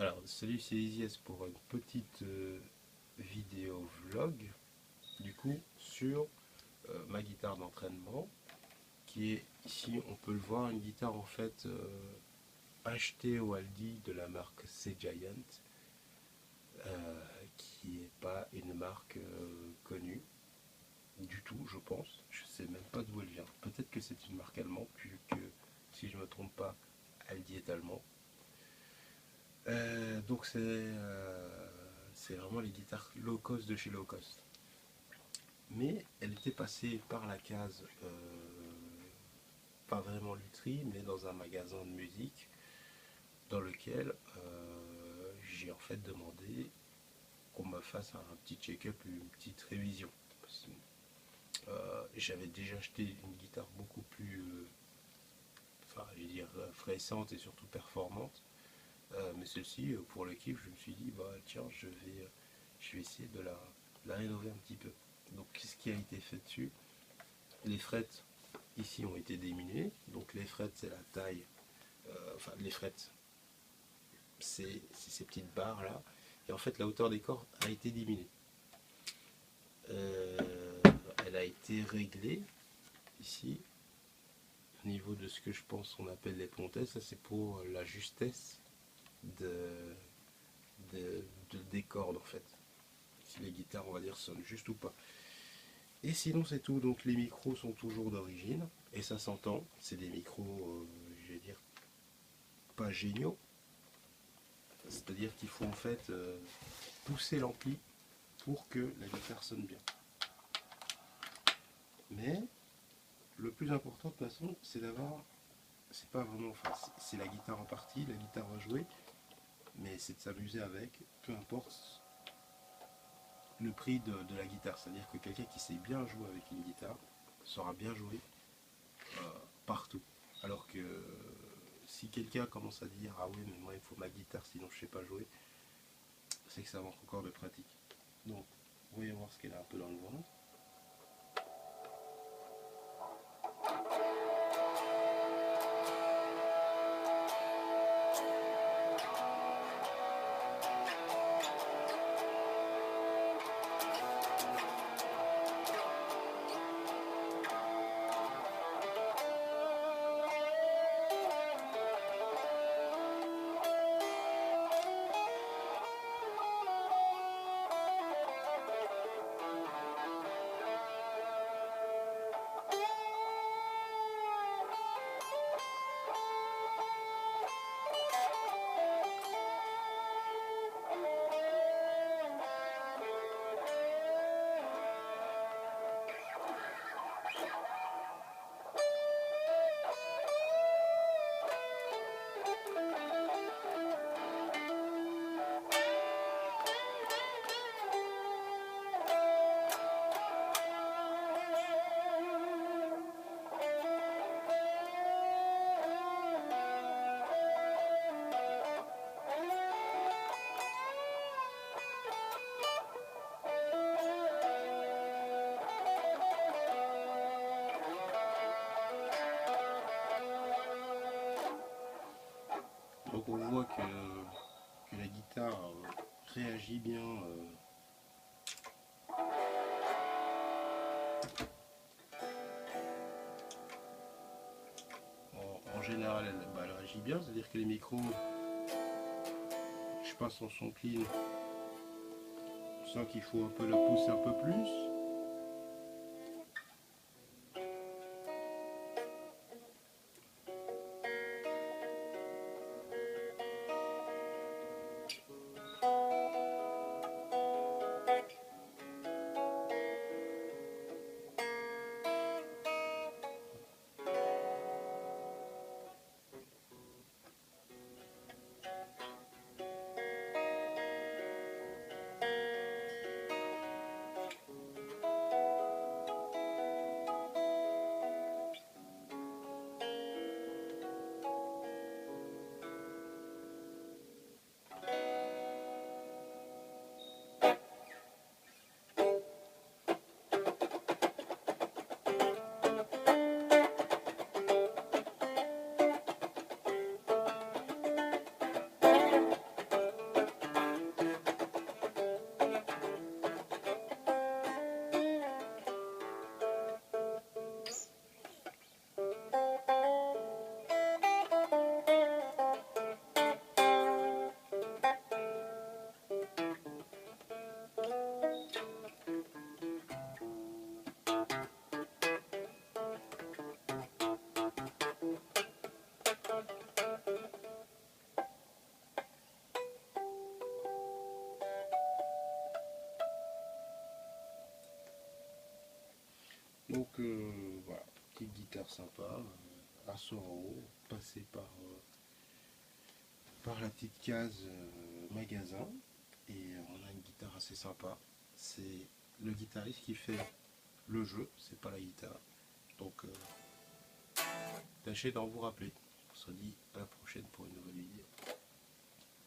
Alors, salut, c'est Izias pour une petite vidéo vlog, du coup, sur ma guitare d'entraînement, qui est ici, on peut le voir, une guitare en fait achetée au Aldi de la marque C-Giant, qui n'est pas une marque connue du tout, je pense. Je sais même pas d'où elle vient. Peut-être que c'est une marque allemande, vu que, si je me trompe pas, Aldi est allemand. Donc c'est vraiment les guitares low cost de chez low cost. Mais elle était passée par la case, pas vraiment lutherie, mais dans un magasin de musique dans lequel j'ai en fait demandé qu'on me fasse un petit check-up, une petite révision. J'avais déjà acheté une guitare beaucoup plus, enfin, je vais dire, fraissante et surtout performante. Mais celle-ci, pour le kiff, je me suis dit, bah tiens, je vais essayer de la rénover un petit peu. Donc, qu'est-ce qui a été fait dessus? Les frettes, ici, ont été diminuées. Donc, les frettes, c'est la taille, enfin, les frettes, c'est ces petites barres-là. Et en fait, la hauteur des cordes a été diminuée. Euh, Elle a été réglée, ici, au niveau de ce que je pense qu'on appelle les pontelles. Ça, c'est pour la justesse de, des cordes, en fait. Si les guitares, on va dire, sonnent juste ou pas. Et sinon, c'est tout. Donc, les micros sont toujours d'origine. Et ça s'entend. C'est des micros, je vais dire, pas géniaux. C'est-à-dire qu'il faut en fait pousser l'ampli pour que la guitare sonne bien. Mais le plus important de toute façon, c'est d'avoir, c'est pas vraiment, enfin, c'est la guitare en partie, la guitare va jouer, mais c'est de s'amuser avec, peu importe le prix de la guitare. C'est-à-dire que quelqu'un qui sait bien jouer avec une guitare saura bien jouer partout. Alors que si quelqu'un commence à dire ah oui mais moi il faut ma guitare sinon je sais pas jouer, c'est que ça manque encore de pratique. Donc voyons voir ce qu'elle a un peu dans le ventre. Donc on voit que la guitare réagit bien. En général, elle réagit bien, c'est-à-dire que les micros, je passe en son clean, je sens qu'il faut un peu la pousser un peu plus. Donc voilà, petite guitare sympa, à 100 euros, passez par la petite case magasin, et on a une guitare assez sympa. C'est le guitariste qui fait le jeu, c'est pas la guitare. Donc tâchez d'en vous rappeler. On se dit à la prochaine pour une nouvelle vidéo.